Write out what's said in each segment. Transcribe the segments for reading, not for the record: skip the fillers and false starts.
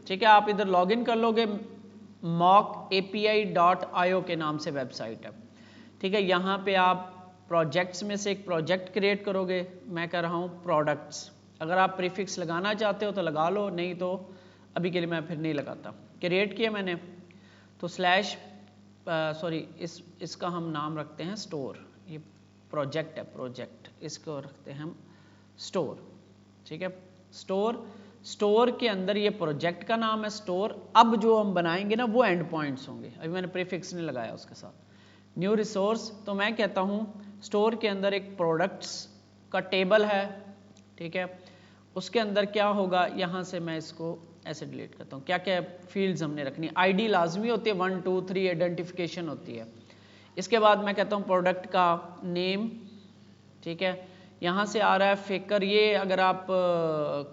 ठीक है, आप इधर लॉगिन कर लोगे, mockapi.io के नाम से वेबसाइट है। ठीक है, यहाँ पे आप प्रोजेक्ट्स में से एक प्रोजेक्ट क्रिएट करोगे, मैं कर रहा हूँ प्रोडक्ट्स। अगर आप प्रीफिक्स लगाना चाहते हो तो लगा लो, नहीं तो अभी के लिए मैं फिर नहीं लगाता। क्रिएट किया मैंने, तो स्लैश सॉरी इसका हम नाम रखते हैं स्टोर। ये प्रोजेक्ट है, प्रोजेक्ट, इसको रखते हैं हम स्टोर। ठीक है, स्टोर के अंदर ये प्रोजेक्ट का नाम है स्टोर। अब जो हम बनाएंगे ना वो एंड पॉइंट्स होंगे, अभी मैंने प्रीफिक्स नहीं लगाया उसके साथ। न्यू रिसोर्स, तो मैं कहता हूँ स्टोर के अंदर एक प्रोडक्ट्स का टेबल है। ठीक है, उसके अंदर क्या होगा, यहाँ से मैं इसको ऐसे डिलीट करता हूँ। क्या क्या फील्ड्स हमने रखनी, आईडी लाजमी होती है, 1 2 3 आइडेंटिफिकेशन होती है। इसके बाद मैं कहता हूँ प्रोडक्ट का नेम। ठीक है, यहाँ से आ रहा है फेकर, ये अगर आप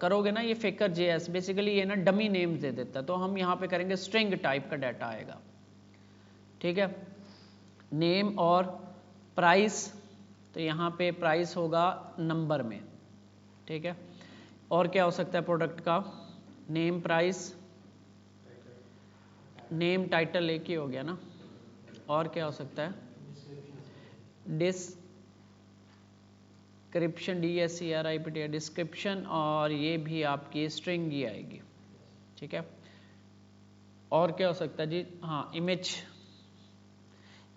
करोगे ना, ये फेकर JS बेसिकली ये ना डमी नेम्स दे देता है, तो हम यहाँ पे करेंगे स्ट्रिंग टाइप का डाटा आएगा। ठीक है, नेम और प्राइस, तो यहाँ पे प्राइस होगा नंबर में। ठीक है, और क्या हो सकता है प्रोडक्ट का, नेम, प्राइस, नेम, टाइटल एक ही हो गया ना, और क्या हो सकता है, डिस्क्रिप्शन, DSCRIPT डिस्क्रिप्शन, और ये भी आपकी स्ट्रिंग ही आएगी। ठीक है, और क्या हो सकता है जी, हाँ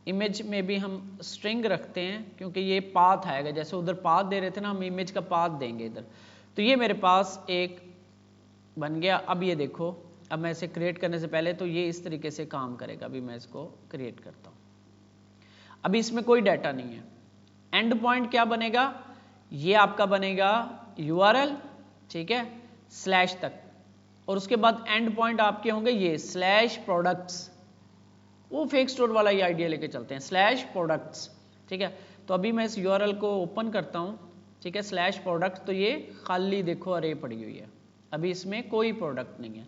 इमेज में भी हम स्ट्रिंग रखते हैं, क्योंकि ये पाथ आएगा, जैसे उधर पाथ दे रहे थे ना, हम इमेज का पाथ देंगे इधर। तो ये मेरे पास एक बन गया। अब ये देखो, अब मैं इसे क्रिएट करने से पहले तो ये इस तरीके से काम करेगा। अभी मैं इसको क्रिएट करता हूँ, अभी इसमें कोई डाटा नहीं है। एंड पॉइंट क्या बनेगा, ये आपका बनेगा URL। ठीक है, स्लैश तक, और उसके बाद एंड पॉइंट आपके होंगे ये स्लैश प्रोडक्ट्स, वो फेक स्टोर वाला ये आइडिया लेके चलते हैं, स्लैश प्रोडक्ट्स। ठीक है, तो अभी मैं इस URL को ओपन करता हूँ। ठीक है, स्लैश प्रोडक्ट, तो ये खाली देखो अरे पड़ी हुई है, अभी इसमें कोई प्रोडक्ट नहीं है।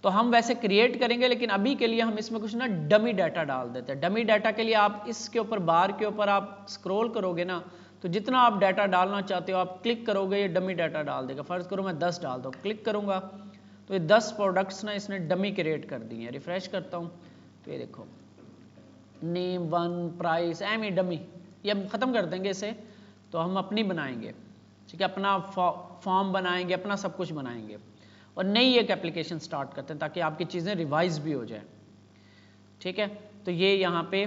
तो हम वैसे क्रिएट करेंगे, लेकिन अभी के लिए हम इसमें कुछ ना डमी डाटा डाल देते हैं। डमी डाटा के लिए आप इसके ऊपर बार के ऊपर आप स्क्रॉल करोगे ना, तो जितना आप डाटा डालना चाहते हो आप क्लिक करोगे, ये डमी डाटा डाल देगा। फर्ज करो मैं 10 डाल दूँ, क्लिक करूँगा तो ये 10 प्रोडक्ट्स ना इसने डमी क्रिएट कर दिए हैं। रिफ्रेश करता हूँ तो ये देखो, नेम, 1, प्राइस, डमी, ये हम ख़त्म कर देंगे इसे, तो हम अपनी बनाएंगे। ठीक है, अपना फॉर्म बनाएंगे, अपना सब कुछ बनाएंगे, और नई एक एप्लीकेशन स्टार्ट करते हैं ताकि आपकी चीज़ें रिवाइज भी हो जाए। ठीक है, तो ये यहाँ पे,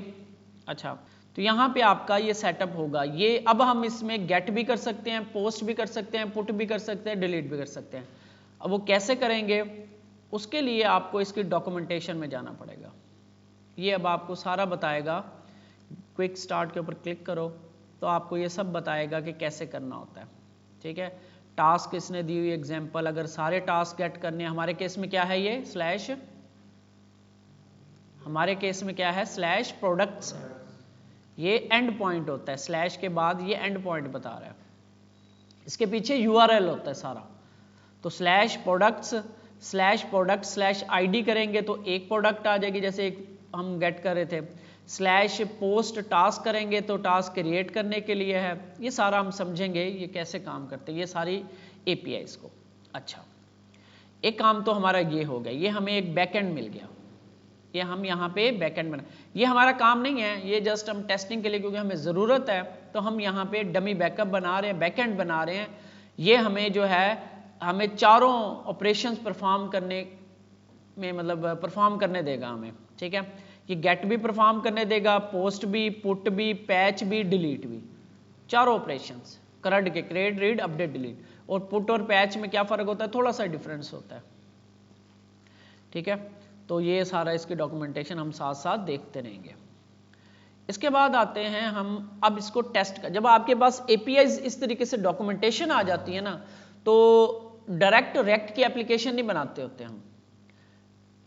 अच्छा, तो यहाँ पे आपका ये सेटअप होगा। ये अब हम इसमें गेट भी कर सकते हैं, पोस्ट भी कर सकते हैं, पुट भी कर सकते हैं, डिलीट भी कर सकते हैं। अब वो कैसे करेंगे, उसके लिए आपको इसकी डॉक्यूमेंटेशन में जाना पड़ेगा। ये अब आपको सारा बताएगा। क्विक स्टार्ट के ऊपर क्लिक करो तो आपको ये सब बताएगा कि कैसे करना होता है। ठीक है, टास्क इसने दी हुई एग्जांपल, अगर सारे टास्क गेट करने, हमारे केस में क्या है, ये स्लैश, हमारे केस में क्या है, स्लैश प्रोडक्ट्स है। ये एंड पॉइंट होता है, स्लैश के बाद ये एंड पॉइंट बता रहा है, इसके पीछे URL होता है सारा। तो स्लैश प्रोडक्ट्स स्लैश ID करेंगे तो एक प्रोडक्ट आ जाएगी, जैसे एक हम गेट कर रहे थे। स्लैश पोस्ट टास्क करेंगे तो टास्क क्रिएट करने के लिए है। ये सारा हम समझेंगे ये कैसे काम करते हैं, ये सारी APIs को। अच्छा, एक काम तो हमारा ये हो गया, ये हमें एक बैकएंड मिल गया, ये हम यहाँ पे बैकएंड बना। ये हमारा काम नहीं है, ये जस्ट हम टेस्टिंग के लिए, क्योंकि हमें ज़रूरत है तो हम यहाँ पे डमी बैकअप बना रहे हैं, बैकएंड बना रहे हैं। ये हमें जो है, हमें चारों ऑपरेशंस परफॉर्म करने में, मतलब परफॉर्म करने देगा हमें। ठीक है, ये गेट भी परफॉर्म करने देगा, पोस्ट भी, पुट भी, पैच भी, डिलीट भी, चारों ऑपरेशंस करंट के, क्रिएट, रीड, अपडेट, डिलीट। और पुट और पैच में क्या फ़र्क होता है, थोड़ा सा डिफरेंस होता है। ठीक है, तो ये सारा इसकी डॉक्यूमेंटेशन हम साथ साथ देखते रहेंगे। इसके बाद आते हैं हम अब इसको टेस्ट कर, जब आपके पास APIs इस तरीके से डॉक्यूमेंटेशन आ जाती है ना, तो डायरेक्ट रेक्ट की एप्लीकेशन नहीं बनाते होते हम।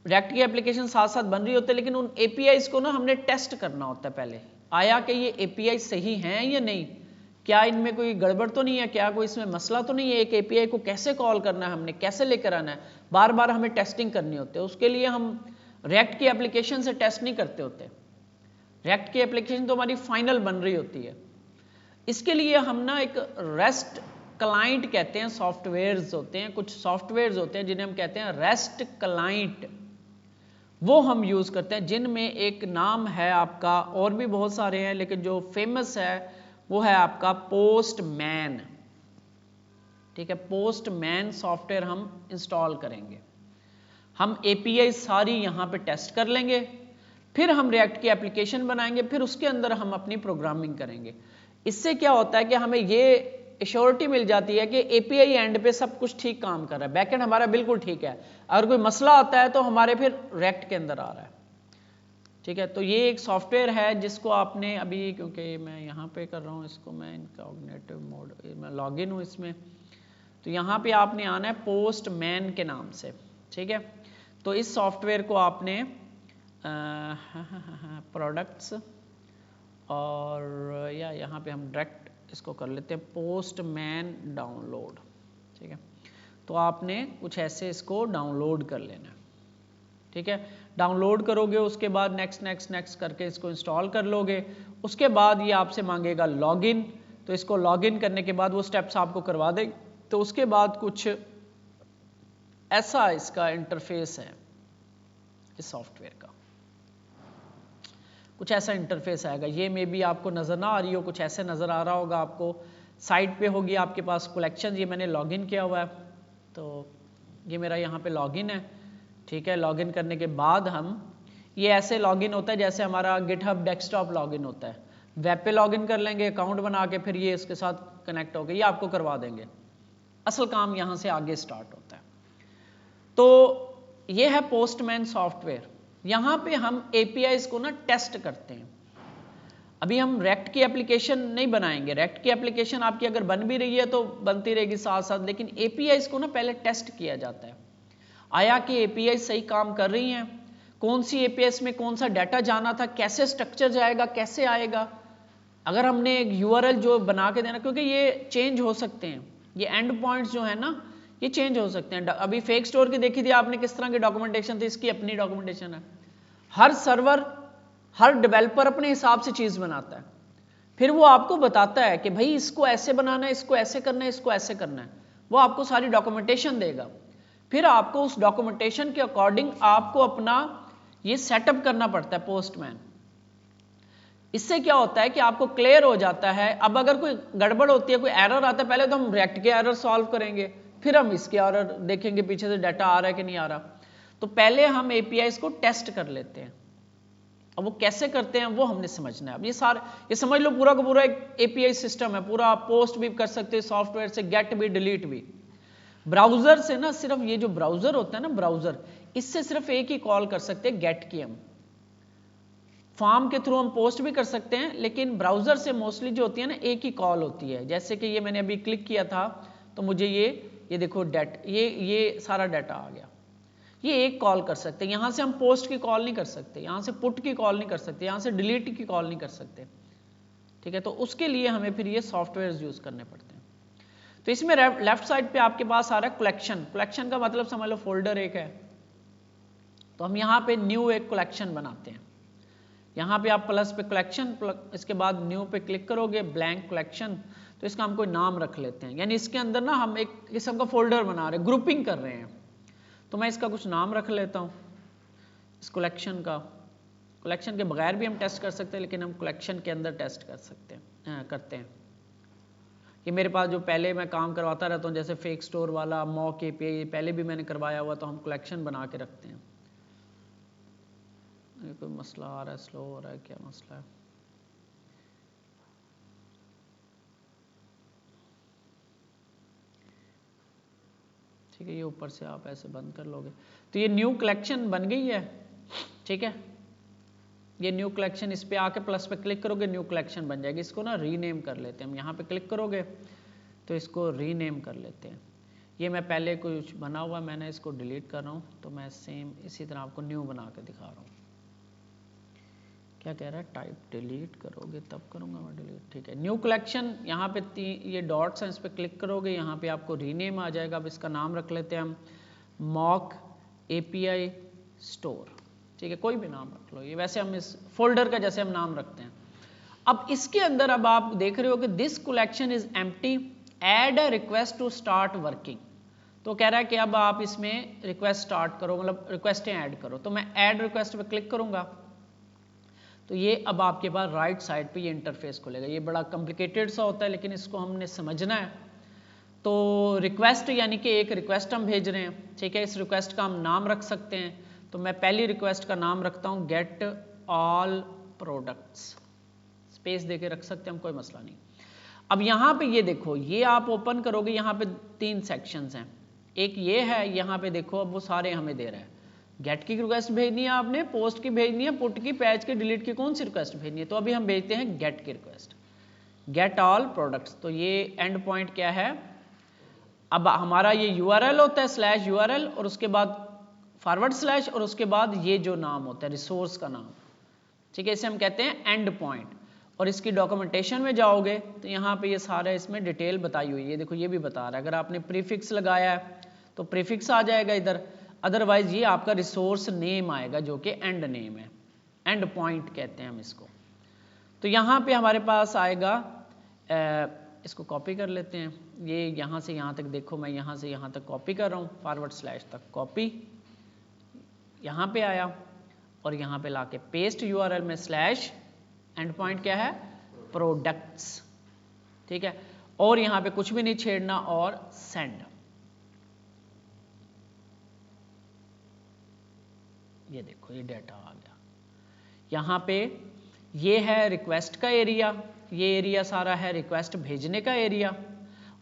रेक्ट की एप्लीकेशन साथ साथ बन रही होती है, लेकिन उन APIs को ना हमने टेस्ट करना होता है पहले, आया कि ये API सही हैं या नहीं, क्या इनमें कोई गड़बड़ तो नहीं है, क्या कोई इसमें मसला तो नहीं है, एक API को कैसे कॉल करना है, हमने कैसे लेकर आना है, बार बार हमें टेस्टिंग करनी होती है। उसके लिए हम रेक्ट की एप्लीकेशन से टेस्ट नहीं करते होते, रेक्ट की एप्लीकेशन तो हमारी फाइनल बन रही होती है। इसके लिए हम ना एक रेस्ट क्लाइंट कहते हैं, सॉफ्टवेयर्स होते हैं, कुछ सॉफ्टवेयर्स होते हैं जिन्हें हम कहते हैं रेस्ट क्लाइंट, वो हम यूज करते हैं, जिनमें एक नाम है आपका, और भी बहुत सारे हैं लेकिन जो फेमस है वो है आपका पोस्टमैन। ठीक है, पोस्टमैन सॉफ्टवेयर हम इंस्टॉल करेंगे, हम एपीआई सारी यहां पे टेस्ट कर लेंगे, फिर हम रिएक्ट की एप्लीकेशन बनाएंगे, फिर उसके अंदर हम अपनी प्रोग्रामिंग करेंगे। इससे क्या होता है कि हमें ये एश्योरिटी मिल जाती है कि एपीआई एंड पे सब कुछ ठीक काम कर रहा है, बैकएंड हमारा बिल्कुल ठीक है, अगर कोई मसला आता है तो हमारे फिर रिएक्ट के अंदर आ रहा है। ठीक है, तो ये एक सॉफ्टवेयर है जिसको आपने अभी, क्योंकि मैं यहाँ पे कर रहा हूँ इसको, मैं इनकॉग्निटिव मोड, मैं लॉगिन हूँ इसमें, तो यहाँ पे आपने आना है पोस्टमैन के नाम से। ठीक है, तो इस सॉफ्टवेयर को आपने प्रोडक्ट्स और या यहाँ पे हम डायरेक्ट इसको कर लेते हैं पोस्टमैन डाउनलोड। ठीक है, तो आपने कुछ ऐसे इसको डाउनलोड कर लेना है। ठीक है, डाउनलोड करोगे, उसके बाद नेक्स्ट नेक्स्ट नेक्स्ट करके इसको इंस्टॉल कर लोगे, उसके बाद ये आपसे मांगेगा लॉगिन, तो इसको लॉगिन करने के बाद वो स्टेप्स आपको करवा देंगे, तो उसके बाद कुछ ऐसा इसका इंटरफेस है इस सॉफ्टवेयर का, कुछ ऐसा इंटरफेस आएगा। ये मे बी आपको नज़र ना आ रही हो, कुछ ऐसे नज़र आ रहा होगा आपको, साइड पे होगी आपके पास कलेक्शन, ये मैंने लॉगिन किया हुआ है, तो ये मेरा यहाँ पे लॉगिन है। ठीक है, लॉगिन करने के बाद हम, ये ऐसे लॉगिन होता है जैसे हमारा गिटहब डेस्कटॉप लॉगिन होता है, वेब पे लॉगिन कर लेंगे अकाउंट बना के, फिर ये इसके साथ कनेक्ट हो गए, ये आपको करवा देंगे, असल काम यहाँ से आगे स्टार्ट होता है। तो ये है पोस्टमैन सॉफ्टवेयर, यहाँ पे हम एपीआईज को ना टेस्ट करते हैं। अभी हम रेक्ट की एप्लीकेशन नहीं बनाएंगे, रेक्ट की एप्लीकेशन आपकी अगर बन भी रही है तो बनती रहेगी साथ साथ, लेकिन एपीआईज को ना पहले टेस्ट किया जाता है, आया कि एपीआई सही काम कर रही हैं, कौन सी एपीआईज में कौन सा डाटा जाना था, कैसे स्ट्रक्चर जाएगा, कैसे आएगा, अगर हमने एक यूआरएल जो बना के देना, क्योंकि ये चेंज हो सकते हैं, ये एंड पॉइंट्स जो है ना ये चेंज हो सकते हैं। अभी फेक स्टोर की देखी थी आपने किस तरह की डॉक्यूमेंटेशन थी, इसकी अपनी डॉक्यूमेंटेशन है, हर सर्वर हर डेवलपर अपने हिसाब से चीज बनाता है, फिर वो आपको बताता है कि भाई इसको ऐसे बनाना है, इसको ऐसे करना है, इसको ऐसे करना है, वो आपको सारी डॉक्यूमेंटेशन देगा, फिर आपको उस डॉक्यूमेंटेशन के अकॉर्डिंग आपको अपना ये सेटअप करना पड़ता है पोस्टमैन। इससे क्या होता है कि आपको क्लियर हो जाता है, अब अगर कोई गड़बड़ होती है, कोई एरर आता है, पहले तो हम रिएक्ट के एरर सॉल्व करेंगे, फिर हम इसके एरर देखेंगे पीछे से डाटा आ रहा है कि नहीं आ रहा, तो पहले हम एपीआईज को टेस्ट कर लेते हैं। अब वो कैसे करते हैं वो हमने समझना है। अब ये समझ लो पूरा का पूरा एक एपीआई सिस्टम है, पूरा आप पोस्ट भी कर सकते हैं सॉफ्टवेयर से, गेट भी, डिलीट भी। ब्राउजर से ना, सिर्फ ये जो ब्राउजर होता है ना ब्राउजर, इससे सिर्फ एक ही कॉल कर सकते हैं, गेट की। हम फॉर्म के थ्रू हम पोस्ट भी कर सकते हैं, लेकिन ब्राउजर से मोस्टली जो होती है ना एक ही कॉल होती है। जैसे कि ये मैंने अभी क्लिक किया था तो मुझे ये देखो ये सारा डाटा आ गया, ये एक कॉल कर सकते हैं। यहां से हम पोस्ट की कॉल नहीं कर सकते, यहां से पुट की कॉल नहीं कर सकते, यहां से डिलीट की कॉल नहीं कर सकते। ठीक है, तो उसके लिए हमें फिर ये सॉफ्टवेयर यूज करने पड़ते हैं। तो इसमें लेफ्ट साइड पे आपके पास आ रहा है कलेक्शन। कलेक्शन का मतलब समझ लो फोल्डर एक है, तो हम यहाँ पे न्यू एक कलेक्शन बनाते हैं। यहाँ पे आप प्लस पे कलेक्शन, इसके बाद न्यू पे क्लिक करोगे, ब्लैंक कलेक्शन, तो इसका हम कोई नाम रख लेते हैं, यानी इसके अंदर ना हम एक किस्म का फोल्डर बना रहे हैं, ग्रुपिंग कर रहे हैं। तो मैं इसका कुछ नाम रख लेता हूँ इस कलेक्शन का। कलेक्शन के बगैर भी हम टेस्ट कर सकते हैं, लेकिन हम कलेक्शन के अंदर टेस्ट कर सकते हैं, करते हैं। ये मेरे पास जो पहले मैं काम करवाता रहता हूँ, जैसे फेक स्टोर वाला, मॉक एपीआई, पहले भी मैंने करवाया हुआ, तो हम कलेक्शन बना के रखते हैं। ये कोई मसला आ रहा है, स्लो हो रहा है, क्या मसला है? ठीक है, ये ऊपर से आप ऐसे बंद कर लोगे तो ये न्यू कलेक्शन बन गई है। ठीक है, ये न्यू कलेक्शन, इस पे आके प्लस पे क्लिक करोगे, न्यू कलेक्शन बन जाएगी। इसको ना रीनेम कर लेते हैं हम, यहाँ पे क्लिक करोगे तो इसको रीनेम कर लेते हैं। ये मैं पहले कुछ बना हुआ, मैंने इसको डिलीट कर रहा हूँ, तो मैं सेम इसी तरह आपको न्यू बना के दिखा रहा हूँ। क्या कह रहा है, टाइप डिलीट करोगे तब करूँगा मैं डिलीट। ठीक है, न्यू कलेक्शन, यहाँ पे ये डॉट्स हैं, इस पर क्लिक करोगे, यहाँ पे आपको रीनेम आ जाएगा। अब इसका नाम रख लेते हैं हम मॉक एपीआई स्टोर। ठीक है, कोई भी नाम रख लो, ये वैसे हम इस फोल्डर का जैसे हम नाम रखते हैं। अब इसके अंदर अब आप देख रहे हो कि this collection is empty, add a request to start working. तो कह रहा है कि अब आप इसमें रिक्वेस्ट स्टार्ट करो, मतलब रिक्वेस्टें ऐड करो। तो मैं ऐड रिक्वेस्ट पे क्लिक करूंगा तो ये अब आपके पास राइट साइड पे ये इंटरफेस खुलेगा। ये बड़ा कॉम्प्लिकेटेड सा होता है लेकिन इसको हमने समझना है। तो रिक्वेस्ट यानी कि एक रिक्वेस्ट हम भेज रहे हैं, ठीक है। इस रिक्वेस्ट का हम नाम रख सकते हैं। तो मैं पहली रिक्वेस्ट का नाम रखता हूँ गेट ऑल प्रोडक्ट्स, स्पेस देके रख सकते हैं हम, कोई मसला नहीं। अब यहाँ पे ये देखो, ये आप ओपन करोगे, यहाँ पे 3 सेक्शंस हैं। एक ये है, यहाँ पे देखो अब वो सारे हमें दे रहा है। गेट की रिक्वेस्ट भेजनी है आपने, पोस्ट की भेजनी है, पुट की, पैच की, डिलीट की, कौन सी रिक्वेस्ट भेजनी है। तो अभी हम भेजते हैं गेट की रिक्वेस्ट, गेट ऑल प्रोडक्ट्स। तो ये एंड पॉइंट क्या है, अब हमारा ये URL होता है /URL और उसके बाद / और उसके बाद ये जो नाम होता है रिसोर्स का नाम, ठीक है, इसे हम कहते हैं एंड पॉइंट। और इसकी डॉक्यूमेंटेशन में जाओगे तो यहाँ पे ये सारा इसमें डिटेल बताई हुई है। देखो ये भी बता रहा है, अगर आपने प्रीफिक्स लगाया है तो प्रीफिक्स आ जाएगा इधर, अदरवाइज ये आपका रिसोर्स नेम आएगा जो कि एंड नेम है, एंड पॉइंट कहते हैं हम इसको। तो यहाँ पे हमारे पास आएगा, इसको कॉपी कर लेते हैं, ये यहाँ से यहाँ तक देखो, मैं यहाँ से यहाँ तक कॉपी कर रहा हूँ / तक कॉपी, यहाँ पे आया और यहाँ पे लाके पेस्ट URL में / एंड पॉइंट क्या है, प्रोडक्ट्स, ठीक है। और यहाँ पे कुछ भी नहीं छेड़ना और सेंड। ये देखो ये डेटा आ गया। यहाँ पे ये है रिक्वेस्ट का एरिया, ये एरिया सारा है रिक्वेस्ट भेजने का एरिया,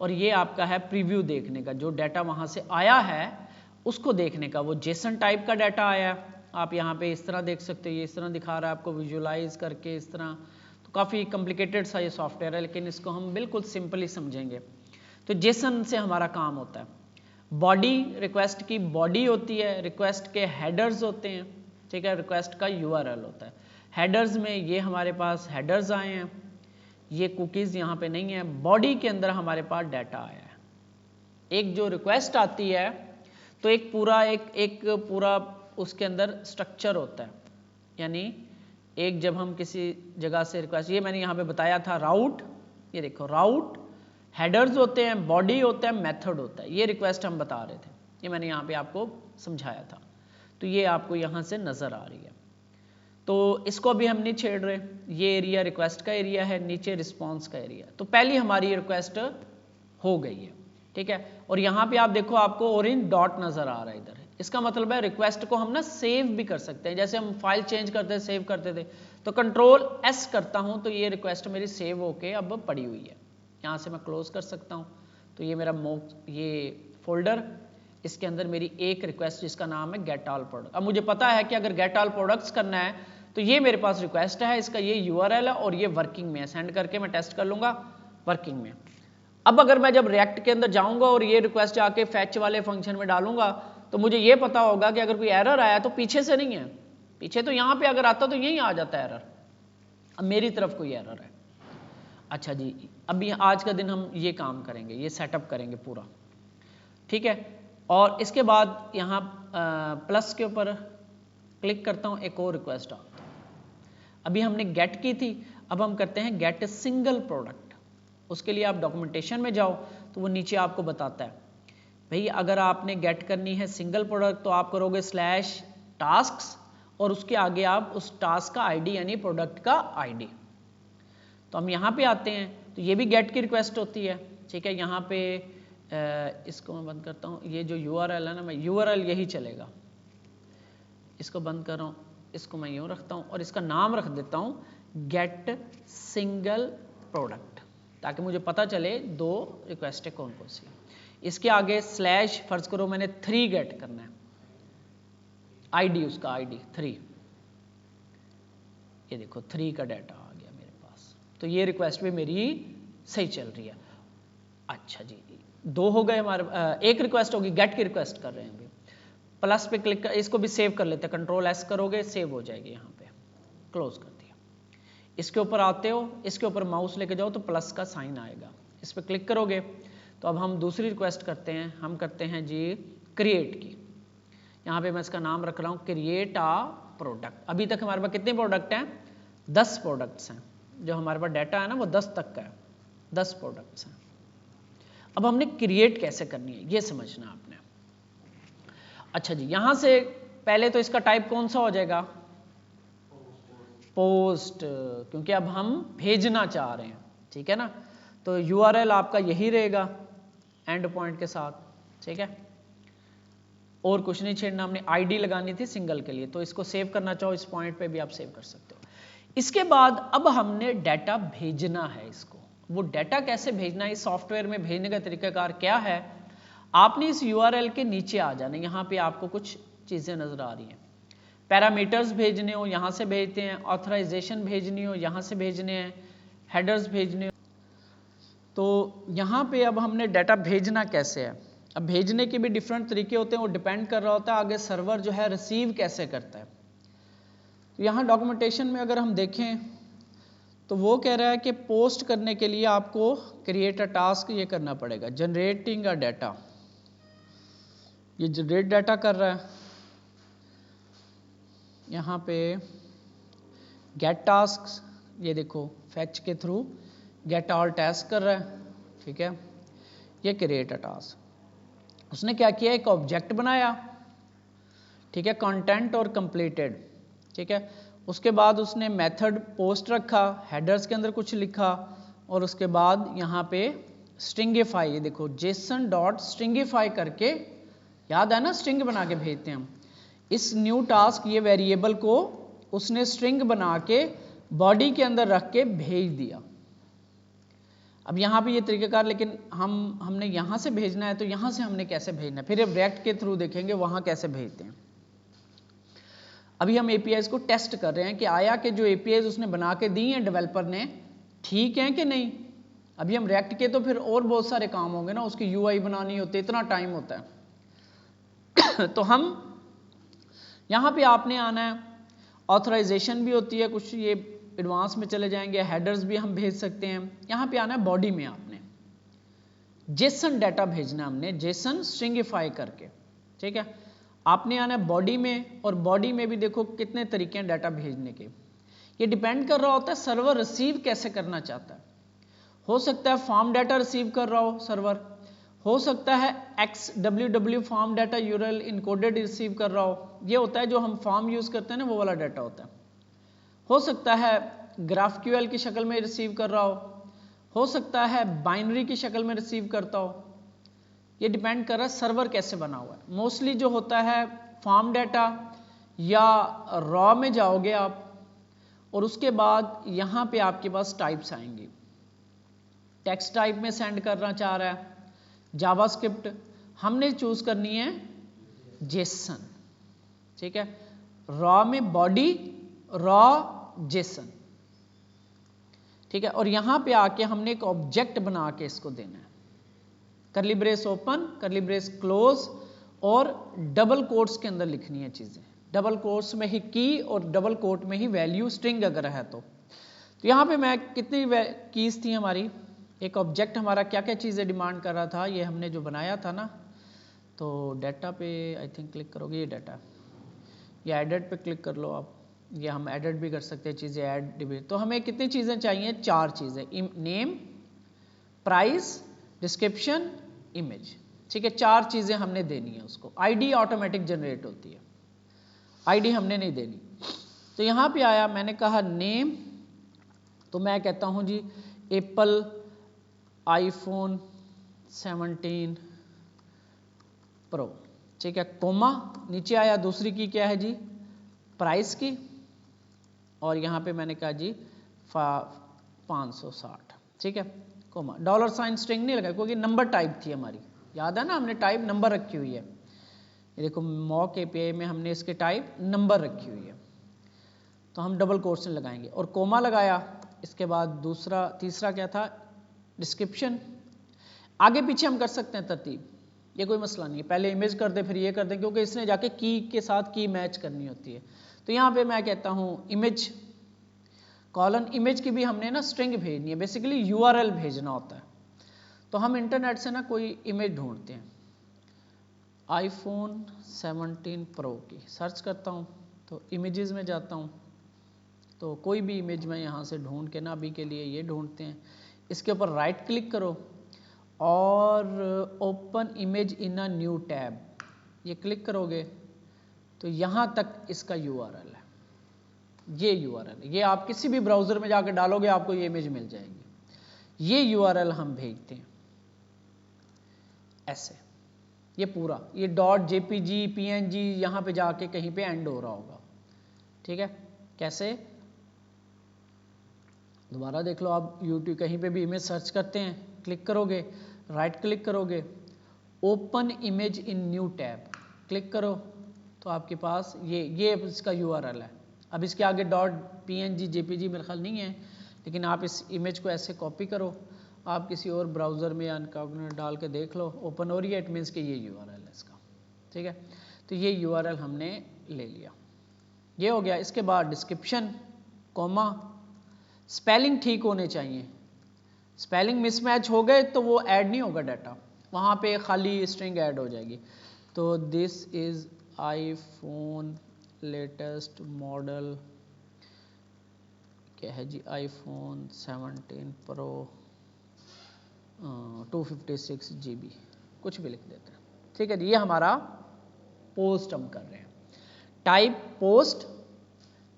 और ये आपका है प्रीव्यू देखने का, जो डाटा वहाँ से आया है उसको देखने का। वो जेसन टाइप का डाटा आया है, आप यहाँ पे इस तरह देख सकते हो, ये इस तरह दिखा रहा है आपको विजुअलाइज करके इस तरह। तो काफ़ी कॉम्प्लिकेटेड सा ये सॉफ्टवेयर है लेकिन इसको हम बिल्कुल सिंपली समझेंगे। तो जेसन से हमारा काम होता है। बॉडी, रिक्वेस्ट की बॉडी होती है, रिक्वेस्ट के हेडर्स होते हैं, ठीक है, रिक्वेस्ट का URL होता है। हेडर्स में ये हमारे पास हेडर्स आए हैं, ये कुकीज़ यहाँ पे नहीं है। बॉडी के अंदर हमारे पास डाटा आया है। एक जो रिक्वेस्ट आती है तो एक पूरा उसके अंदर स्ट्रक्चर होता है, यानी एक जब हम किसी जगह से रिक्वेस्ट, ये मैंने यहाँ पे बताया था राउट, ये देखो राउट, हेडर्स होते हैं, बॉडी होता है, मेथड होता है। ये रिक्वेस्ट हम बता रहे थे, ये मैंने यहाँ पे आपको समझाया था। तो ये आपको यहाँ से नज़र आ रही है। तो इसको अभी हम नहीं छेड़ रहे, ये एरिया रिक्वेस्ट का एरिया है, नीचे रिस्पॉन्स का एरिया। तो पहली हमारी रिक्वेस्ट हो गई है, ठीक है। और यहाँ पे आप देखो आपको ऑरेंज डॉट नज़र आ रहा है इधर, इसका मतलब है रिक्वेस्ट को हम ना सेव भी कर सकते हैं। जैसे हम फाइल चेंज करते थे, सेव करते थे, तो Ctrl+S करता हूँ तो ये रिक्वेस्ट मेरी सेव होके अब पड़ी हुई है। यहाँ से मैं क्लोज कर सकता हूँ। तो ये मेरा ये फोल्डर, इसके अंदर मेरी एक रिक्वेस्ट जिसका नाम है गेट ऑल प्रोडक्ट। अब मुझे पता है कि अगर गेट ऑल प्रोडक्ट्स करना है तो ये मेरे पास रिक्वेस्ट है, इसका ये URL है और ये वर्किंग में है। सेंड करके मैं टेस्ट कर लूँगा वर्किंग में। अब अगर मैं जब रिएक्ट के अंदर जाऊँगा और ये रिक्वेस्ट जाके फैच वाले फंक्शन में डालूंगा तो मुझे ये पता होगा कि अगर कोई एरर आया तो पीछे से नहीं है, पीछे तो यहाँ पे अगर आता तो यहीं आ जाता है एरर। अब मेरी तरफ कोई एरर है। अच्छा जी, अभी आज का दिन हम ये काम करेंगे, ये सेटअप करेंगे पूरा, ठीक है। और इसके बाद यहाँ प्लस के ऊपर क्लिक करता हूँ, एक और रिक्वेस्ट आता है। अभी हमने गेट की थी, अब हम करते हैं गेट सिंगल प्रोडक्ट। उसके लिए आप डॉक्यूमेंटेशन में जाओ तो वो नीचे आपको बताता है भाई अगर आपने गेट करनी है सिंगल प्रोडक्ट तो आप करोगे /tasks और उसके आगे आप उस टास्क का ID यानी प्रोडक्ट का ID। तो हम यहाँ पे आते हैं तो ये भी गेट की रिक्वेस्ट होती है, ठीक है। यहाँ पे इसको मैं बंद करता हूँ, ये जो URL है ना, मैं URL यही चलेगा, इसको बंद कर रहा हूँ, इसको मैं यूँ रखता हूँ और इसका नाम रख देता हूँ गेट सिंगल प्रोडक्ट, ताकि मुझे पता चले 2 रिक्वेस्टें कौन कौन सी। इसके आगे / फर्ज करो मैंने 3 गेट करना है, ID उसका ID 3, ये देखो 3 का डाटा आ गया मेरे पास। तो ये रिक्वेस्ट भी मेरी सही चल रही है। अच्छा जी, 2 हो गए हमारे, एक रिक्वेस्ट होगी, गेट की रिक्वेस्ट कर रहे हैं अभी। प्लस पे क्लिक कर, इसको भी सेव कर लेते हैं, Ctrl+S करोगे सेव हो जाएगी, यहाँ पे क्लोज कर दिया। इसके ऊपर आते हो, इसके ऊपर माउस लेके जाओ तो प्लस का साइन आएगा, इस पर क्लिक करोगे तो अब हम दूसरी रिक्वेस्ट करते हैं, हम करते हैं जी क्रिएट की। यहाँ पे मैं इसका नाम रख रहा हूँ क्रिएट आ प्रोडक्ट। अभी तक हमारे पास कितने प्रोडक्ट हैं, 10 प्रोडक्ट्स हैं। जो हमारे पास डाटा है ना वो 10 तक का है, 10 प्रोडक्ट्स हैं। अब हमने क्रिएट कैसे करनी है ये समझना आपने। अच्छा जी, यहां से पहले तो इसका टाइप कौन सा हो जाएगा, पोस्ट, क्योंकि अब हम भेजना चाह रहे हैं, ठीक है ना। तो यूआरएल आपका यही रहेगा एंड पॉइंट के साथ, ठीक है, और कुछ नहीं छेड़ना। हमने आईडी लगानी थी सिंगल के लिए, तो इसको सेव करना चाहो इस पॉइंट पे भी आप सेव कर सकते हो। इसके बाद अब हमने डाटा भेजना है इसको। वो डाटा कैसे भेजना है, इस सॉफ्टवेयर में भेजने का तरीकाकार क्या है, आपने इस यूआरएल के नीचे आ जाना। यहाँ पे आपको कुछ चीजें नजर आ रही हैं, पैरामीटर्स भेजने हो यहाँ से भेजते हैं, ऑथराइजेशन भेजनी हो यहाँ से भेजने हैं, हेडर्स भेजने हो। तो यहाँ पे अब हमने डाटा भेजना कैसे है। अब भेजने के भी डिफरेंट तरीके होते हैं, वो डिपेंड कर रहा होता है आगे सर्वर जो है रिसीव कैसे करता है। तो यहाँ डॉक्यूमेंटेशन में अगर हम देखें तो वो कह रहा है कि पोस्ट करने के लिए आपको क्रिएट अ टास्क ये करना पड़ेगा, जनरेटिंग अ डाटा। ये जनरेट डाटा कर रहा है, यहाँ पे गेट टास्क, ये देखो फैच के थ्रू गेट ऑल टास्क कर रहा है, ठीक है। ये क्रिएट अ टास्क, उसने क्या किया, एक ऑब्जेक्ट बनाया, ठीक है, कंटेंट और कंप्लीटेड, ठीक है। उसके बाद उसने मेथड पोस्ट रखा, हेडर्स के अंदर कुछ लिखा, और उसके बाद यहाँ पे स्ट्रिंगिफाई, ये देखो जेसन डॉट स्ट्रिंगिफाई करके, याद है ना स्ट्रिंग बना के भेजते हैं हम। इस न्यू टास्क ये वेरिएबल को उसने स्ट्रिंग बना के बॉडी के अंदर रख के भेज दिया। अब यहाँ पे ये तरीकेकार, लेकिन हमने यहाँ से भेजना है, तो यहाँ से हमने कैसे भेजना है, फिर रिएक्ट के थ्रू देखेंगे वहाँ कैसे भेजते हैं। अभी हम एपीआईज को टेस्ट कर रहे हैं कि आया कि जो एपीआईज उसने बना के दी हैं डेवलपर ने, ठीक है कि नहीं। अभी हम रिएक्ट के तो फिर और बहुत सारे काम होंगे ना, उसकी यूआई बनानी होती है, इतना टाइम होता है। तो हम यहाँ पे आपने आना है, ऑथराइजेशन भी होती है कुछ, ये एडवांस में चले जाएंगे, हेडर्स भी हम भेज सकते हैं। यहाँ पे आना है बॉडी में, आपने जेसन डाटा भेजना, हमने जेसन स्ट्रिंगिफाई करके, ठीक है। आपने आना है बॉडी में, और बॉडी में भी देखो कितने तरीके हैं डाटा भेजने के। ये डिपेंड कर रहा होता है सर्वर रिसीव कैसे करना चाहता है। हो सकता है फॉर्म डाटा रिसीव कर रहा हो सर्वर, हो सकता है XWW form data URL encoded receive कर रहा हो, ये होता है जो हम फॉर्म यूज करते हैं ना, वो वाला डाटा होता है। हो सकता है GraphQL की शक्ल में रिसीव कर रहा हो सकता है बाइनरी की शक्ल में रिसीव करता हो। ये डिपेंड कर रहा है सर्वर कैसे बना हुआ है। मोस्टली जो होता है फॉर्म डाटा या रॉ में जाओगे आप, और उसके बाद यहाँ पे आपके पास टाइप्स आएंगी। टेक्स्ट टाइप में सेंड करना चाह रहा है, जावास्क्रिप्ट हमने चूज करनी है जेसन, ठीक है। रॉ में बॉडी, रॉ जेसन, ठीक है। और यहां पे आके हमने एक ऑब्जेक्ट बना के इसको देना है, करली ब्रेस ओपन, करली ब्रेस क्लोज, और डबल कोट्स के अंदर लिखनी है चीजें, डबल कोट्स में ही की और डबल कोट में ही वैल्यू स्ट्रिंग अगर है तो यहां पे मैं कितनी कीज थी हमारी, एक ऑब्जेक्ट हमारा क्या क्या चीजें डिमांड कर रहा था, ये हमने जो बनाया था ना। तो डाटा पे आई थिंक क्लिक करोगे, ये डाटा, ये एडिट पे क्लिक कर लो आप, ये हम एडिट भी कर सकते हैं चीजें, ऐड। तो हमें कितनी चीजें चाहिए, 4 चीजें, नेम, प्राइस, डिस्क्रिप्शन, इमेज, ठीक है। 4 चीजें हमने देनी है उसको। आईडी ऑटोमेटिक जनरेट होती है, आईडी हमने नहीं देनी। तो यहां पे आया, मैंने कहा नेम, तो मैं कहता हूं जी एप्पल आईफोन 17 प्रो, ठीक है, कोमा, नीचे आया दूसरी की क्या है जी, प्राइस की, और यहां पे मैंने कहा जी 560, ठीक है, कोमा, $साइन स्ट्रिंग नहीं लगा क्योंकि नंबर टाइप थी हमारी, याद है ना, हमने टाइप नंबर रखी हुई है। ये देखो मॉक एपीआई में हमने इसके टाइप नंबर रखी हुई है, तो हम डबल कोट्स लगाएंगे और कोमा लगाया। इसके बाद दूसरा, तीसरा क्या था, डिस्क्रिप्शन। आगे पीछे हम कर सकते हैं तरतीब, ये कोई मसला नहीं है, पहले इमेज कर दे फिर ये कर दे, क्योंकि इसने जाके की के साथ की मैच करनी होती है। तो यहाँ पे मैं कहता हूँ इमेज, कॉलन, इमेज की भी हमने ना स्ट्रिंग भेजनी है, बेसिकली यूआरएल भेजना होता है। तो हम इंटरनेट से ना कोई इमेज ढूंढते हैं, आईफोन 17 प्रो की सर्च करता हूँ, तो इमेजेस में जाता हूँ, तो कोई भी इमेज मैं यहाँ से ढूंढ के ना, अभी के लिए ये ढूंढते हैं, इसके ऊपर राइट क्लिक करो और open image in a new tab, ये क्लिक करोगे तो यहाँ तक इसका URL है, ये URL, ये आप किसी भी ब्राउज़र में जाकर डालोगे आपको ये इमेज मिल जाएगी। ये URL हम भेजते हैं ऐसे, ये पूरा ये .jpg png यहाँ पे जाके कहीं पे एंड हो रहा होगा, ठीक है। कैसे, दोबारा देख लो आप, यूट्यूब कहीं पे भी इमेज सर्च करते हैं, क्लिक करोगे, राइट क्लिक करोगे, open image in new tab click करो तो आपके पास ये इसका URL है। अब इसके आगे .png jpg मेरे ख्याल नहीं है, लेकिन आप इस इमेज को ऐसे कॉपी करो, आप किसी और ब्राउज़र में या इनकॉग्निटो डाल के देख लो, ओपन हो रही है, इट मीन्स कि ये URL है इसका, ठीक है। तो ये URL हमने ले लिया, ये हो गया। इसके बाद डिस्क्रिप्शन, कॉमा, स्पेलिंग ठीक होने चाहिए, स्पेलिंग मिसमैच हो गए तो वो ऐड नहीं होगा डाटा, वहाँ पे खाली स्ट्रिंग ऐड हो जाएगी। तो this is iPhone latest model, क्या है जी, आईफोन 17 प्रो 256 GB, कुछ भी लिख देते हैं, ठीक है जी। ये हमारा पोस्ट हम कर रहे हैं, टाइप पोस्ट,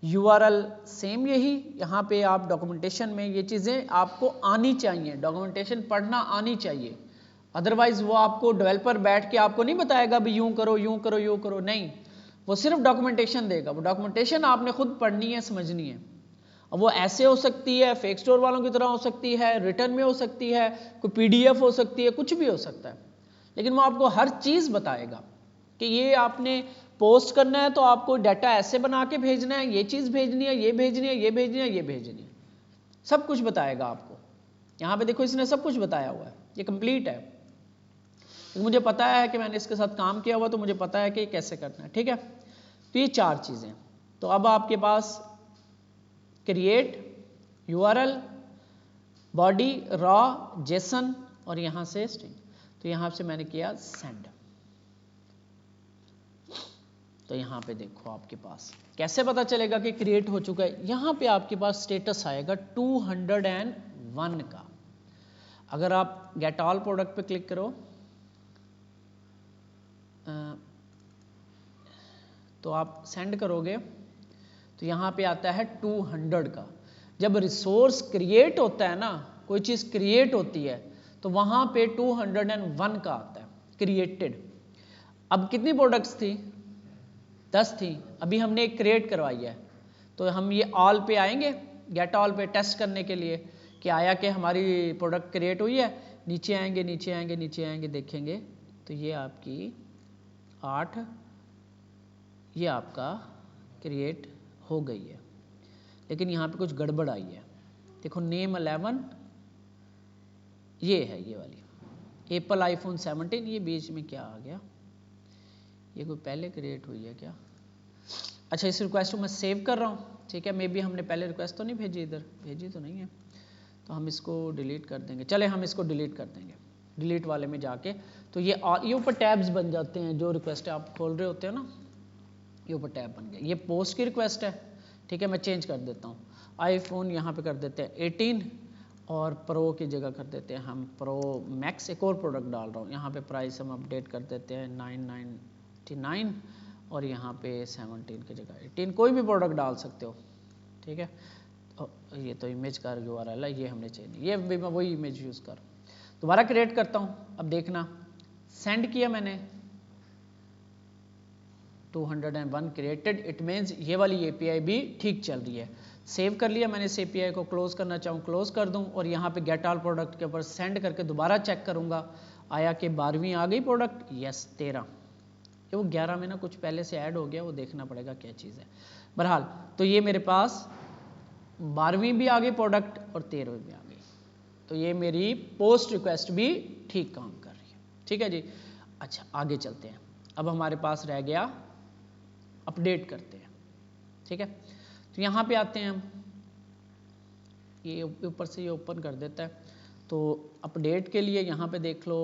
URL सेम यही। यहाँ पे आप डॉक्यूमेंटेशन में ये चीज़ें आपको आनी चाहिए, डॉक्यूमेंटेशन पढ़ना आनी चाहिए, अदरवाइज वो आपको डेवलपर बैठ के आपको नहीं बताएगा भी यूँ करो यूँ करो यूँ करो, नहीं, वो सिर्फ डॉक्यूमेंटेशन देगा, वो डॉक्यूमेंटेशन आपने खुद पढ़नी है, समझनी है। अब वो ऐसे हो सकती है, फेक स्टोर वालों की तरह हो सकती है, रिटर्न में हो सकती है, कोई PDF हो सकती है, कुछ भी हो सकता है, लेकिन वो आपको हर चीज़ बताएगा कि ये आपने पोस्ट करना है तो आपको डाटा ऐसे बना के भेजना है, ये चीज़ भेजनी है, ये भेजनी है, ये भेजनी है, ये भेजनी है, सब कुछ बताएगा आपको। यहाँ पे देखो इसने सब कुछ बताया हुआ है, ये कंप्लीट है, तो मुझे पता है कि मैंने इसके साथ काम किया हुआ, तो मुझे पता है कि ये कैसे करना है, ठीक है। तो ये 4 चीज़ें, तो अब आपके पास create, URL, body, raw, JSON और यहाँ से स्ट्रिंग, तो यहाँ से मैंने किया सेंड। तो यहाँ पे देखो आपके पास कैसे पता चलेगा कि क्रिएट हो चुका है, यहाँ पे आपके पास स्टेटस आएगा 201 का। अगर आप गेट ऑल प्रोडक्ट पे क्लिक करो तो आप सेंड करोगे तो यहाँ पे आता है 200 का। जब रिसोर्स क्रिएट होता है ना, कोई चीज़ क्रिएट होती है तो वहाँ पे 201 का आता है क्रिएटेड। अब कितनी प्रोडक्ट्स थी, 10 थी, अभी हमने एक क्रिएट करवाई है, तो हम ये ऑल पे आएंगे, गेट ऑल पे टेस्ट करने के लिए कि आया कि हमारी प्रोडक्ट क्रिएट हुई है। नीचे आएंगे नीचे आएंगे नीचे आएंगे, देखेंगे तो ये आपकी 8, ये आपका क्रिएट हो गई है, लेकिन यहाँ पे कुछ गड़बड़ आई है। देखो नेम 11 ये है, ये वाली एप्पल आईफोन 17, ये बीच में क्या आ गया, ये कोई पहले क्रिएट हुई है क्या? अच्छा, इस रिक्वेस्ट को मैं सेव कर रहा हूँ, ठीक है। मे बी हमने पहले रिक्वेस्ट तो नहीं भेजी, इधर भेजी तो नहीं है, तो हम इसको डिलीट कर देंगे। चले हम इसको डिलीट कर देंगे, डिलीट वाले में जाके, तो ये ऊपर टैब्स बन जाते हैं, जो रिक्वेस्ट आप खोल रहे होते हो ना, ये ऊपर टैब बन गया। ये पोस्ट की रिक्वेस्ट है, ठीक है, मैं चेंज कर देता हूँ, आईफोन यहाँ पे कर देते हैं 18 और प्रो की जगह कर देते हैं हम प्रो मैक्स। एक और प्रोडक्ट डाल रहा हूँ, यहाँ पे प्राइस हम अपडेट कर देते हैं 999 और यहाँ पे 17 की जगह 18, कोई भी प्रोडक्ट डाल सकते हो, ठीक है। ये तो इमेज का URL है, ये हमने चेंज, ये भी मैं वही इमेज यूज़ कर, दोबारा क्रिएट करता हूँ। अब देखना, सेंड किया मैंने 201 क्रिएटेड, इट मीन्स ये वाली API भी ठीक चल रही है। सेव कर लिया मैंने, इस API को क्लोज करना चाहूँ क्लोज कर दूँ, और यहाँ पे गेट ऑल प्रोडक्ट के ऊपर सेंड करके दोबारा चेक करूँगा, आया कि 12वीं आ गई प्रोडक्ट, यस 13, ये वो 11 में ना कुछ पहले से ऐड हो गया, वो देखना पड़ेगा क्या चीज़ है। बहरहाल तो ये मेरे पास 12वीं भी आ गई प्रोडक्ट और 13वीं भी आ गई, तो ये मेरी पोस्ट रिक्वेस्ट भी ठीक काम कर रही है, ठीक है जी। अच्छा आगे चलते हैं, अब हमारे पास रह गया अपडेट करते हैं, ठीक है। तो यहाँ पे आते हैं हम, ये ऊपर से ये ओपन कर देता है, तो अपडेट के लिए यहाँ पे देख लो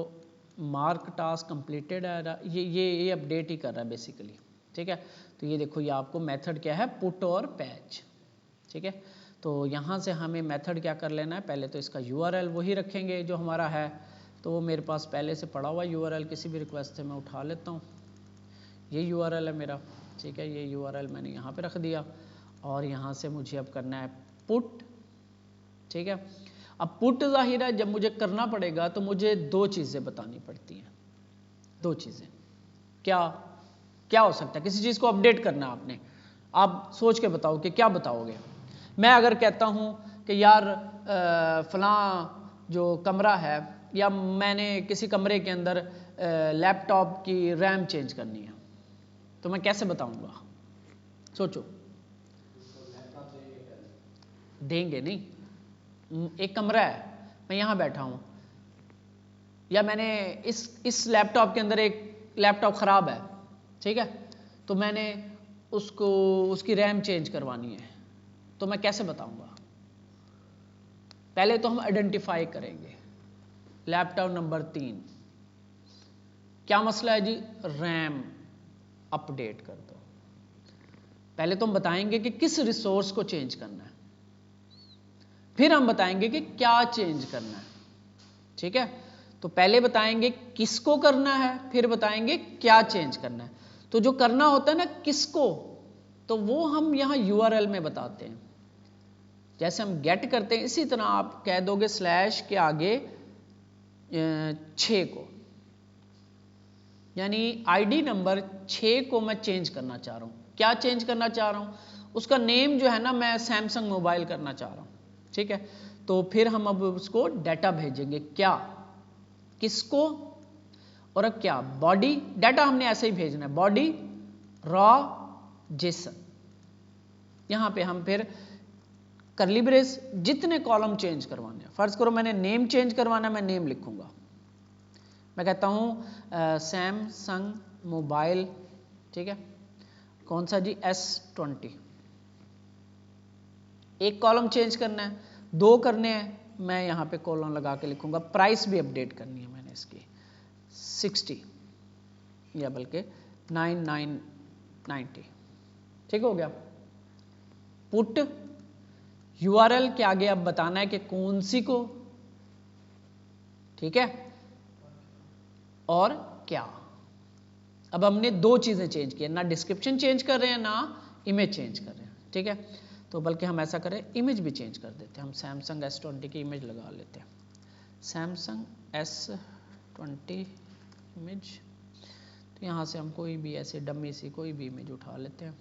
मार्क टास्क कंप्लीटेड है, ये अपडेट ही कर रहा है बेसिकली, ठीक है। तो ये देखो, ये आपको मेथड क्या है, पुट और पैच, ठीक है। तो यहाँ से हमें मेथड क्या कर लेना है, पहले तो इसका URL वही रखेंगे जो हमारा है, तो वो मेरे पास पहले से पड़ा हुआ URL किसी भी रिक्वेस्ट से मैं उठा लेता हूँ। ये URL है मेरा, ठीक है, ये URL मैंने यहाँ पे रख दिया और यहाँ से मुझे अब करना है पुट, ठीक है। अब पुट जाहिर है जब मुझे करना पड़ेगा तो मुझे दो चीज़ें बतानी पड़ती हैं, दो चीज़ें। क्या क्या हो सकता है? किसी चीज़ को अपडेट करना आपने, आप सोच के बताओ कि क्या बताओगे। मैं अगर कहता हूँ कि यार फलां जो कमरा है, या मैंने किसी कमरे के अंदर लैपटॉप की रैम चेंज करनी है, तो मैं कैसे बताऊंगा? सोचो। देंगे नहीं, एक कमरा है, मैं यहाँ बैठा हूँ, या मैंने इस लैपटॉप के अंदर एक लैपटॉप ख़राब है, ठीक है, तो मैंने उसकी रैम चेंज करवानी है, तो मैं कैसे बताऊंगा? पहले तो हम आइडेंटिफाई करेंगे। लैपटॉप नंबर 3, क्या मसला है जी? रैम अपडेट कर दो। पहले तो हम बताएंगे कि किस रिसोर्स को चेंज करना है, फिर हम बताएंगे कि क्या चेंज करना है, ठीक है। तो पहले बताएंगे किसको करना है, फिर बताएंगे क्या चेंज करना है। तो जो करना होता है ना किसको, तो वो हम यहाँ URL में बताते हैं। जैसे हम गेट करते हैं, इसी तरह आप कह दोगे स्लैश के आगे 6 को, यानी ID नंबर 6 को मैं चेंज करना चाह रहा हूँ। क्या चेंज करना चाह रहा हूँ? उसका नेम जो है ना, मैं सैमसंग मोबाइल करना चाह रहा हूँ, ठीक है। तो फिर हम अब उसको डाटा भेजेंगे, क्या, किसको, और अब क्या, बॉडी डाटा हमने ऐसे ही भेजना है, बॉडी रॉ जेसन। यहाँ पे हम फिर करली ब्रेस, जितने कॉलम चेंज करवाने हैं, फर्ज करो मैंने नेम चेंज करवाना है, मैं नेम लिखूंगा, मैं कहता हूँ सैमसंग मोबाइल, ठीक है, कौन सा जी? S20। एक कॉलम चेंज करना है, 2 करने हैं, मैं यहाँ पे कॉलम लगा के लिखूंगा। प्राइस भी अपडेट करनी है मैंने इसकी 60 या बल्कि 9990, ठीक हो गया। पुट URL के आगे अब बताना है कि कौन सी को, ठीक है, और क्या। अब हमने 2 चीजें चेंज की है, ना डिस्क्रिप्शन चेंज कर रहे हैं ना इमेज चेंज कर रहे हैं, ठीक है। तो बल्कि हम ऐसा करें, इमेज भी चेंज कर देते हैं, हम सैमसंग S20 की इमेज लगा लेते हैं, सैमसंग S20 इमेज। तो यहाँ से हम कोई भी ऐसे डमी सी कोई भी इमेज उठा लेते हैं,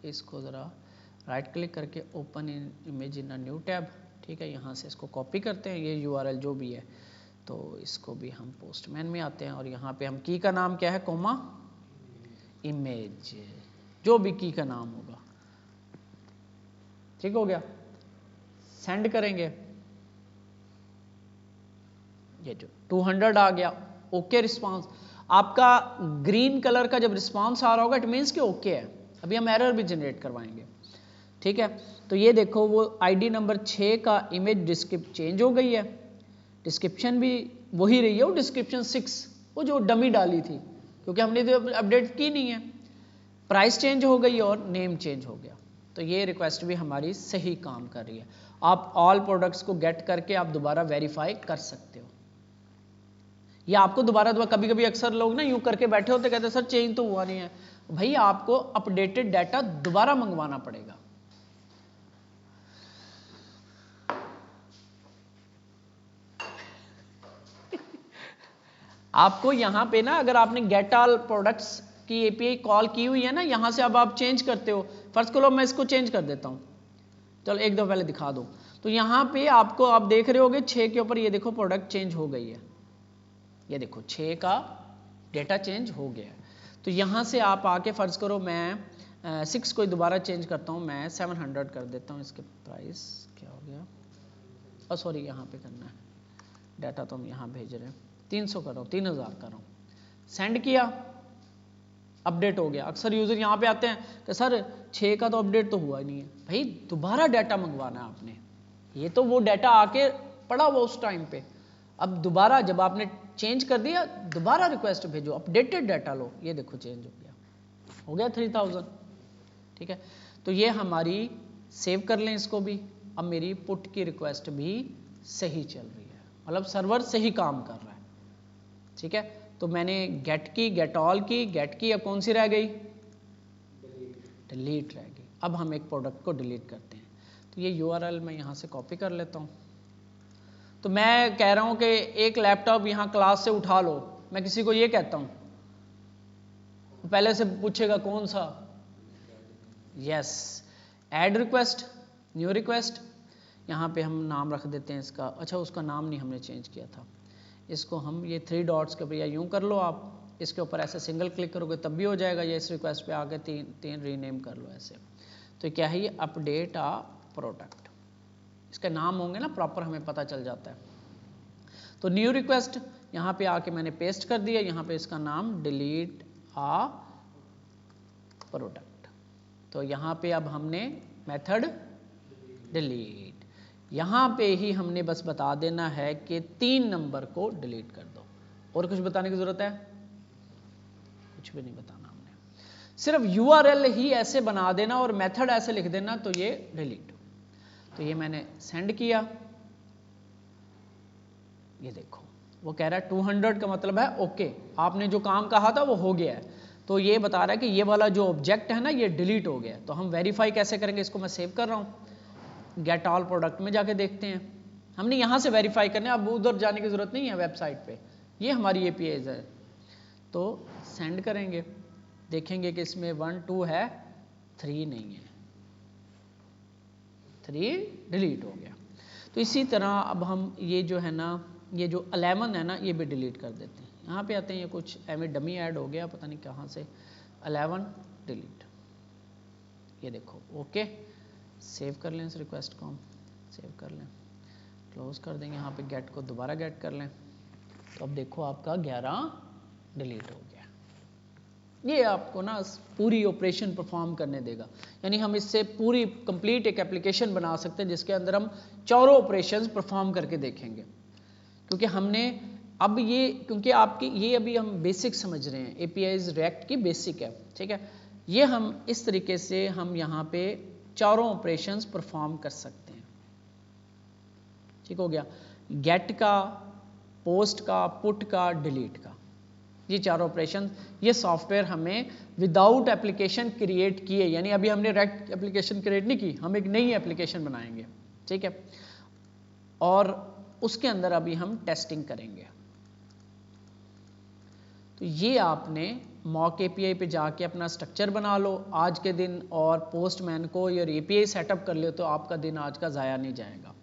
इसको ज़रा राइट क्लिक करके open in image in a new tab, ठीक है। यहाँ से इसको कॉपी करते हैं, ये URL जो भी है, तो इसको भी हम पोस्टमैन में आते हैं और यहाँ पे हम की का नाम क्या है, कोमा इमेज, जो भी की का नाम होगा, ठीक हो गया। सेंड करेंगे, ये जो 200 आ गया, ओके रिस्पांस। आपका ग्रीन कलर का जब रिस्पांस आ रहा होगा इट मीन्स कि ओके है। अभी हम एरर भी जनरेट करवाएंगे, ठीक है। तो ये देखो वो ID नंबर 6 का इमेज डिस्क्रिप्शन चेंज हो गई है, डिस्क्रिप्शन भी वही रही है, वो डिस्क्रिप्शन 6 वो जो डमी डाली थी, क्योंकि हमने तो अपडेट की नहीं है। प्राइस चेंज हो गई और नेम चेंज हो गया। तो ये रिक्वेस्ट भी हमारी सही काम कर रही है। आप ऑल प्रोडक्ट्स को गेट करके आप दोबारा वेरीफाई कर सकते हो, या आपको दोबारा कभी कभी अक्सर लोग ना यूं करके बैठे होते, कहते सर चेंज तो हुआ नहीं है। भाई आपको अपडेटेड डाटा दोबारा मंगवाना पड़ेगा। आपको यहाँ पे ना, अगर आपने गेट ऑल प्रोडक्ट्स की API कॉल की हुई है ना, यहाँ से अब आप चेंज करते हो। फर्स्ट करो मैं इसको चेंज कर देता हूँ, चलो एक दो पहले दिखा दो। तो यहाँ पे आपको आप देख रहे होगे 6 के ऊपर, ये देखो प्रोडक्ट चेंज हो गई है, ये देखो 6 का डेटा चेंज हो गया है। तो यहाँ से आप आके फर्ज करो मैं 6 को दोबारा चेंज करता हूँ, मैं 700 कर देता हूँ। इसके प्राइस क्या हो गया, और सॉरी यहाँ पे करना है, डाटा तो हम यहाँ भेज रहे हैं, 300 कर रहा हूँ, 3000 कर रहा हूँ। सेंड किया, अपडेट हो गया। अक्सर यूजर यहाँ पे आते हैं कि सर 6 का तो अपडेट तो हुआ ही नहीं है। भाई दोबारा डाटा मंगवाना है आपने, ये तो वो डाटा आके पड़ा हुआ उस टाइम पे, अब दोबारा जब आपने चेंज कर दिया दोबारा रिक्वेस्ट भेजो, अपडेटेड डाटा लो। ये देखो चेंज हो गया 3000, ठीक है। तो ये हमारी, सेव कर लें इसको भी। अब मेरी पुट की रिक्वेस्ट भी सही चल रही है। मतलब सर्वर से ही काम कर रहा है, ठीक है। तो मैंने गेट की, गेट ऑल की, गेट की, अब कौन सी रह गई, डिलीट रह गई। अब हम एक प्रोडक्ट को डिलीट करते हैं। तो ये यूआरएल मैं यहाँ से कॉपी कर लेता हूँ। तो मैं कह रहा हूँ कि एक लैपटॉप यहाँ क्लास से उठा लो, मैं किसी को ये कहता हूँ, पहले से पूछेगा कौन सा, yes, add request, new request, यहाँ पे हम नाम रख देते हैं इसका, अच्छा उसका नाम नहीं हमने चेंज किया था, इसको हम ये 3 डॉट्स के ऊपर, या यूँ कर लो आप, इसके ऊपर ऐसे सिंगल क्लिक करोगे तब भी हो जाएगा, या इस रिक्वेस्ट पे आके तीन रीनेम कर लो ऐसे। तो क्या है ये, अपडेट आ प्रोडक्ट, इसके नाम होंगे ना प्रॉपर, हमें पता चल जाता है। तो न्यू रिक्वेस्ट यहाँ पे आके मैंने पेस्ट कर दिया, यहाँ पे इसका नाम डिलीट आ प्रोडक्ट। तो यहाँ पे अब हमने मेथड डिलीट, यहाँ पे ही हमने बस बता देना है कि 3 नंबर को डिलीट कर दो, और कुछ बताने की जरूरत है, कुछ भी नहीं बताना हमने, सिर्फ यूआरएल ही ऐसे बना देना और मेथड ऐसे लिख देना, तो ये डिलीट। तो ये मैंने सेंड किया, ये देखो वो कह रहा है 200 का मतलब है ओके, आपने जो काम कहा था वो हो गया है। तो ये बता रहा है कि ये वाला जो ऑब्जेक्ट है ना ये डिलीट हो गया। तो हम वेरीफाई कैसे करेंगे, इसको मैं सेव कर रहा हूँ, गेट ऑल प्रोडक्ट में जाके देखते हैं, हमने यहाँ से वेरीफाई करना है, अब उधर जाने की जरूरत नहीं है वेबसाइट पे, ये हमारी एपीआईज है। तो सेंड करेंगे, देखेंगे कि इसमें 1 2 है, 3 नहीं है, 3 डिलीट हो गया। तो इसी तरह अब हम ये जो है ना, ये जो 11 है ना ये भी डिलीट कर देते हैं। यहाँ पे आते हैं, ये कुछ एम डमी ऐड हो गया, पता नहीं कहाँ से, 11 डिलीट, ये देखो ओके। सेव कर लें इस रिक्वेस्ट को, हम सेव कर लें, क्लोज कर देंगे, यहाँ पे गेट को दोबारा गेट कर लें। तो अब देखो आपका 11 डिलीट हो गया। ये आपको ना पूरी ऑपरेशन परफॉर्म करने देगा, यानी हम इससे पूरी कंप्लीट एक एप्लीकेशन बना सकते हैं जिसके अंदर हम चारों ऑपरेशंस परफॉर्म करके देखेंगे। क्योंकि हमने अब ये, क्योंकि आपकी ये अभी हम बेसिक समझ रहे हैं, एपीआईज रिएक्ट की बेसिक है, ठीक है। ये हम इस तरीके से हम यहाँ पे चारों ऑपरेशंस परफॉर्म कर सकते हैं, ठीक हो गया, गेट का, पोस्ट का, पुट का, डिलीट का, ये चारों ऑपरेशन, ये सॉफ्टवेयर हमें विदाउट एप्लीकेशन क्रिएट किए, यानी अभी हमने रिएक्ट एप्लीकेशन क्रिएट नहीं की, हम एक नई एप्लीकेशन बनाएंगे, ठीक है। और उसके अंदर अभी हम टेस्टिंग करेंगे। तो ये आपने मॉक एपीआई पे जाके अपना स्ट्रक्चर बना लो आज के दिन, और पोस्टमैन को या एपीआई सेटअप कर ले, तो आपका दिन आज का ज़ाया नहीं जाएगा।